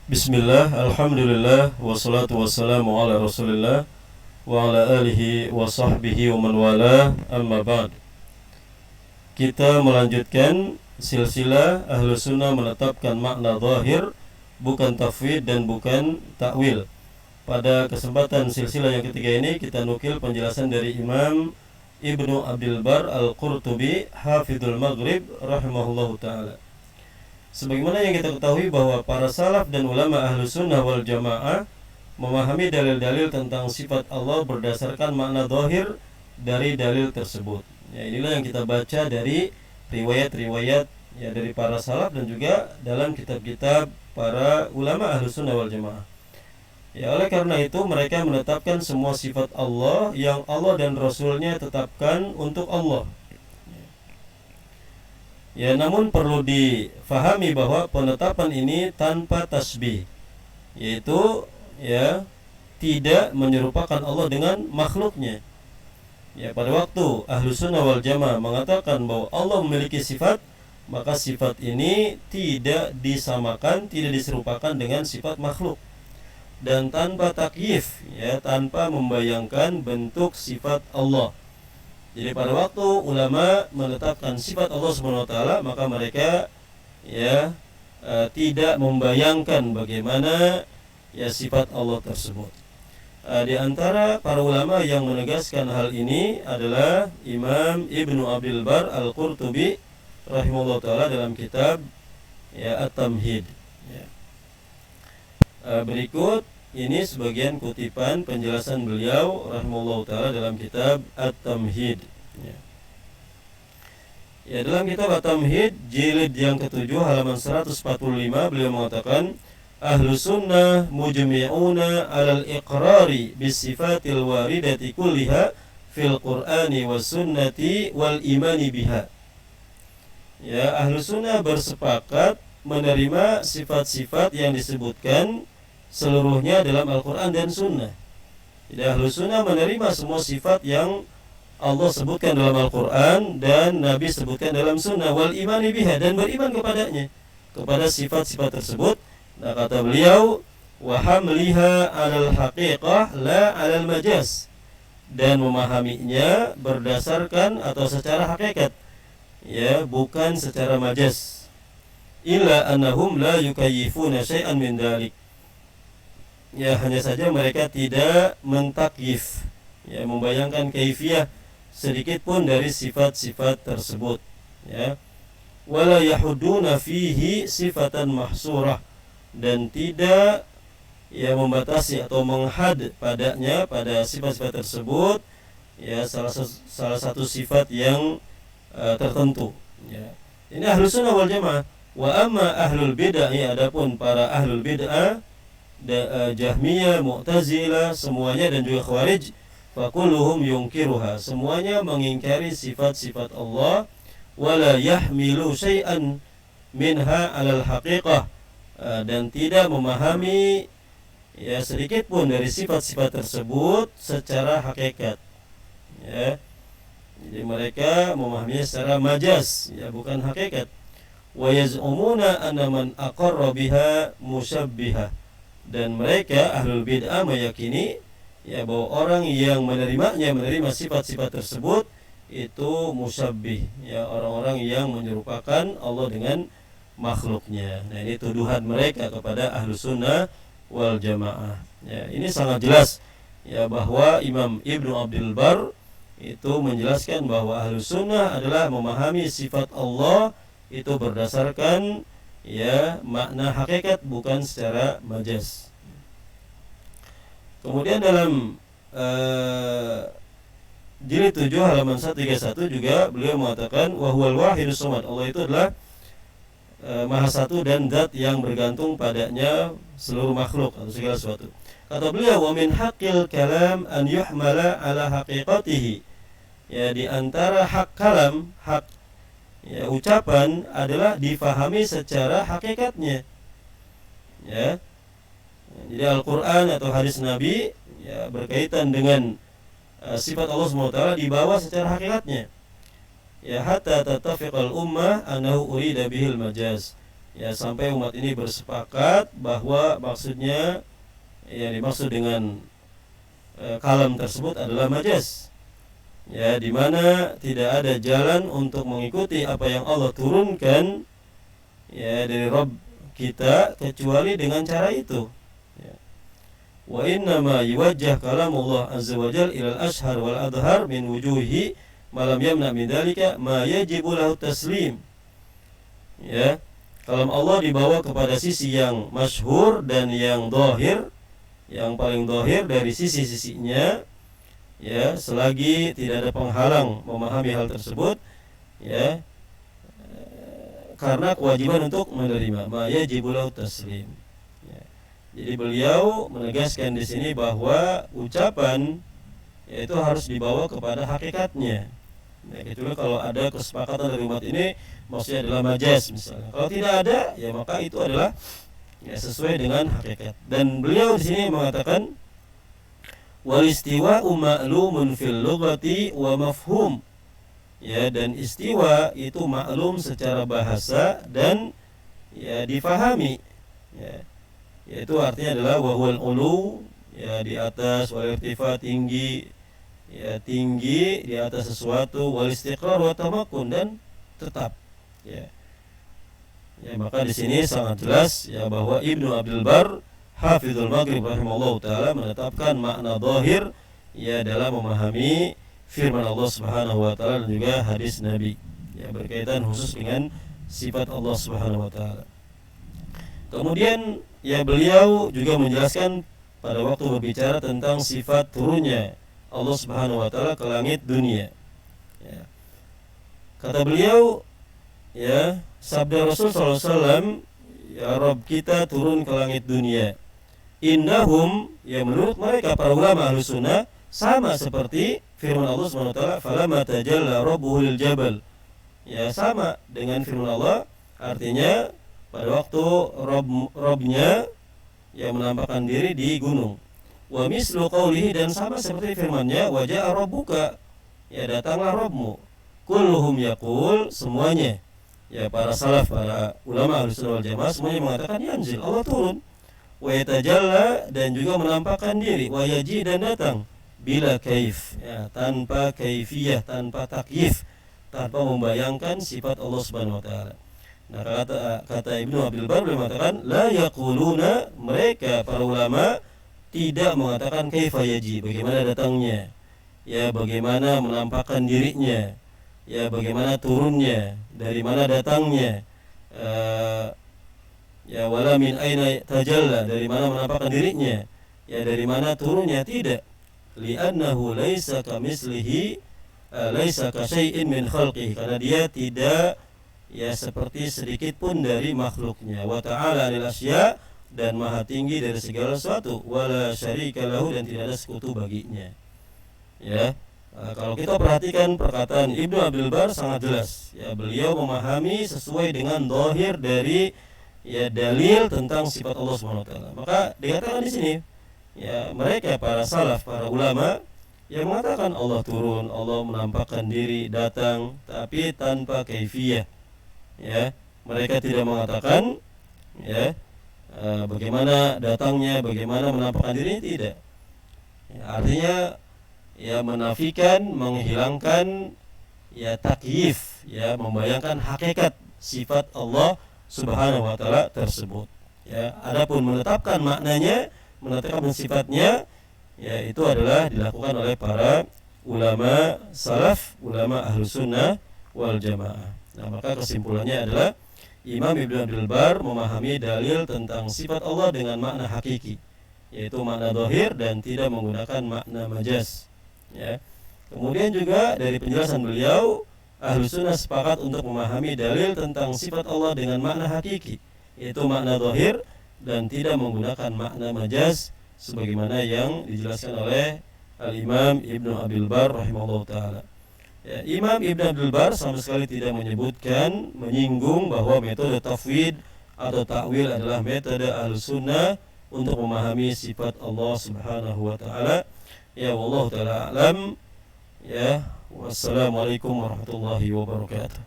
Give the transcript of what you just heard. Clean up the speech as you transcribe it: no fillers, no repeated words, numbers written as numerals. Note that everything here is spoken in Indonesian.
Bismillah, alhamdulillah, wassalatu wassalamu ala rasulillah wa ala alihi wa sahbihi wa man wala, amma ba'd. Kita melanjutkan silsilah Ahlus Sunnah menetapkan makna zahir, bukan tafwid dan bukan takwil. Pada kesempatan silsilah yang ketiga ini kita nukil penjelasan dari Imam Ibnu Abdul Bar Al-Qurtubi Hafidhul Maghrib rahimahullahu ta'ala. Sebagaimana yang kita ketahui bahwa para salaf dan ulama Ahlus Sunnah wal Jamaah memahami dalil-dalil tentang sifat Allah berdasarkan makna zahir dari dalil tersebut. Ya, inilah yang kita baca dari riwayat-riwayat ya dari para salaf dan juga dalam kitab-kitab para ulama Ahlus Sunnah wal Jamaah. Ya, oleh karena itu mereka menetapkan semua sifat Allah yang Allah dan Rasulnya tetapkan untuk Allah. Ya, namun perlu difahami bahwa penetapan ini tanpa tasbih, yaitu ya tidak menyerupakan Allah dengan makhluknya. Ya, pada waktu Ahlus Sunnah wal Jamaah mengatakan bahwa Allah memiliki sifat, maka sifat ini tidak disamakan, tidak diserupakan dengan sifat makhluk. Dan tanpa takyif, ya, tanpa membayangkan bentuk sifat Allah. Jadi pada waktu ulama menetapkan sifat Allah SWT, maka mereka ya tidak membayangkan bagaimana ya sifat Allah tersebut. Di antara para ulama yang menegaskan hal ini adalah Imam Ibnu Abdul Bar Al-Qurtubi rahimahullah ta'ala dalam kitab ya At-Tamhid. Ya. Berikut ini sebagian kutipan penjelasan beliau rahimahullah ta'ala dalam kitab At-Tamhid. Ya, dalam kitab At-Tamhid jilid yang ke-7 halaman 145 beliau mengatakan Ahlus Sunnah mujmi'una 'alal iqrari bisifatil waridati kulliha fil Qur'ani was sunnati wal imani biha. Ya, Ahlus Sunnah bersepakat menerima sifat-sifat yang disebutkan seluruhnya dalam Al-Quran dan Sunnah. Jadi Ahlus Sunnah menerima semua sifat yang Allah sebutkan dalam Al-Quran dan Nabi sebutkan dalam Sunnah, wal imani biha, dan beriman kepadanya, kepada sifat-sifat tersebut. Nah, kata beliau, wa hamliha 'alal haqiqah la 'alal majaz, dan memahaminya berdasarkan atau secara hakikat, ya, bukan secara majaz. Illa annahum la yukayyifuna syai'an min dzalik. Ya, hanya saja mereka tidak mentakyif, ya, membayangkan kaifiyah sedikit pun dari sifat-sifat tersebut, ya. Wala yahudduna fihi sifatan mahsurah, dan tidak ya membatasi atau menghad padanya pada sifat-sifat tersebut, ya, salah satu sifat yang tertentu, ya. Ini Ahlus Sunnah wal Jamaah. Wa amma ahlul bid'ah, adapun para ahlul bid'ah Jahmiyah, Mu'tazilah, semuanya, dan juga Khawarij, fakulluhum yungkiruha, semuanya mengingkari sifat-sifat Allah, wala yahmilu syai'an minha 'alal haqiqah, dan tidak memahami ya sedikit pun dari sifat-sifat tersebut secara hakikat, ya. Jadi mereka memahaminya secara majaz, ya, bukan hakikat. Wa yaz'umuna anna man aqarra biha musyabbihah, dan mereka ahlul bid'ah meyakini ya bahwa orang yang menerima sifat-sifat tersebut itu musyabbih, ya, orang-orang yang menyerupakan Allah dengan makhluknya. Nah, ini tuduhan mereka kepada Ahlus Sunnah wal Jamaah. Ya, ini sangat jelas ya bahwa Imam Ibnu Abdul Bar itu menjelaskan bahwa Ahlus Sunnah adalah memahami sifat Allah itu berdasarkan ya makna hakikat, bukan secara majaz. Kemudian dalam jilid 7 halaman 131 juga beliau mengatakan wa huwal wahidus samad, Allah itu adalah maha satu dan zat yang bergantung padanya seluruh makhluk atau segala sesuatu. Kata beliau wa min haqqil kalam an yuhmala ala haqiqatihi, ya, di antara hak kalam, hak ya ucapan adalah difahami secara hakikatnya, ya. Jadi Al-Quran atau hadis Nabi ya berkaitan dengan sifat Allah SWT dibawa secara hakikatnya, ya, hatta tattafiqal ummah annahu urida bihil majaz, ya sampai umat ini bersepakat bahwa maksudnya yang dimaksud dengan kalam tersebut adalah majaz, ya, di mana tidak ada jalan untuk mengikuti apa yang Allah turunkan, ya, dari Rabb kita kecuali dengan cara itu, ya. Wa inna ma yuwajjah kalamullah azza wa jalla ila al-ashhar wal adhar min wujuhi ma lam yamna min dzalika ma yajibu lahu taslim, ya. Kalam Allah dibawa kepada sisi yang masyhur dan yang zahir, yang paling zahir dari sisi-sisinya, ya, selagi tidak ada penghalang memahami hal tersebut, ya, karena kewajiban untuk menerima ma yajibu lahu taslim, ya. Jadi beliau menegaskan di sini bahwa ucapan yaitu harus dibawa kepada hakikatnya. Nah, kecuali kalau ada kesepakatan dari umat ini maksudnya adalah majaz misalnya. Kalau tidak ada, ya maka itu adalah, ya, sesuai dengan hakikat. Dan beliau di sini mengatakan wal istiwa'u ma'lumun fil lughati wa mafhum, ya, dan istiwa itu maklum secara bahasa dan, ya, difahami, ya, yaitu artinya adalah wahwal ulu, ya, di atas, wal irtifa, tinggi, ya, tinggi di atas sesuatu, wal istiqrar wa tamakkun, dan tetap, ya. Ya, maka di sini sangat jelas, ya, bahwa Ibnu Abdul Bar Hafizul Maghrib rahimahullah taala menetapkan makna zahir, ya, dalam memahami firman Allah Subhanahu wa taala dan juga hadis Nabi, ya, berkaitan khusus dengan sifat Allah Subhanahu wa taala. Kemudian, ya, beliau juga menjelaskan pada waktu berbicara tentang sifat turunnya Allah Subhanahu wa taala ke langit dunia, ya. Kata beliau, ya, sabda Rasul sallallahu alaihi wasallam, ya, Rabb kita turun ke langit dunia. Indahum, ya, menurut mereka para ulama Ahlus Sunnah, sama seperti firman Allah Subhanahu wa taala, falamma tajalla rabbuhu lil jabal. Ya, sama dengan firman Allah, artinya pada waktu Rabbnya, ya, menampakkan diri di gunung. Wa mislu qawlihi, dan sama seperti firman-Nya, wa ja'a rabbuka, ya, datanglah Rabbmu. Kulluhum yaqul, semuanya, ya, para salaf, para ulama Ahlus Sunnah wal Jamaah semuanya mengatakan yanzil, Allah turun. Wa yatajalla, dan juga menampakkan diri, wa yaji, dan datang, bila kaif, ya, tanpa kaifiyah, tanpa takyif, tanpa membayangkan sifat Allah Subhanahu wa taala. Nah, kata Ibnu Abdul Bar mengatakan la yaquluna, mereka para ulama tidak mengatakan kaifa yaji, bagaimana datangnya, ya, bagaimana menampakkan dirinya, ya, bagaimana turunnya, dari mana datangnya, ya, wala min aina tajalla, dari mana menampakkan dirinya, ya, dari mana turunnya, tidak. Li'annahu laisa kamislihi, laisa kasyai'in min khalqihi, karena dia tidak, ya, seperti sedikit pun dari makhluknya. Wa ta'ala 'anil asya', dan maha tinggi dari segala sesuatu. Wala syarika lahu, dan tidak ada sekutu baginya, ya. Kalau kita perhatikan perkataan Ibnu Abdul Bar sangat jelas, ya, beliau memahami sesuai dengan zahir dari, ya, dalil tentang sifat Allah Subhanahu wa taala. Maka dikatakan di sini, ya, mereka para salaf, para ulama yang mengatakan Allah turun, Allah menampakkan diri, datang, tapi tanpa kaifiyah, ya. Mereka tidak mengatakan, ya, bagaimana datangnya, bagaimana menampakkan diri, tidak, ya, artinya, ya, menafikan, menghilangkan, ya, takyif, ya, membayangkan hakikat sifat Allah Subhanahu wa taala tersebut, ya. Adapun menetapkan maknanya, menetapkan sifatnya, ya, itu adalah dilakukan oleh para ulama salaf, ulama Ahlus Sunnah wal Jamaah. Nah, maka kesimpulannya adalah Imam Ibnu Abdul Bar memahami dalil tentang sifat Allah dengan makna hakiki, yaitu makna zahir dan tidak menggunakan makna majaz, ya. Kemudian juga dari penjelasan beliau, Ahlus Sunnah sepakat untuk memahami dalil tentang sifat Allah dengan makna hakiki, yaitu makna zahir, dan tidak menggunakan makna majaz sebagaimana yang dijelaskan oleh Al-Imam Ibnu Abdul Bar rahimahullah taala. Ya, Imam Ibnu Abdul Bar sama sekali tidak menyebutkan, menyinggung bahwa metode tafwid atau takwil adalah metode Ahlus Sunnah untuk memahami sifat Allah Subhanahu wa taala. Ya, wallahu taala alam. Ya, wassalamualaikum warahmatullahi wabarakatuh.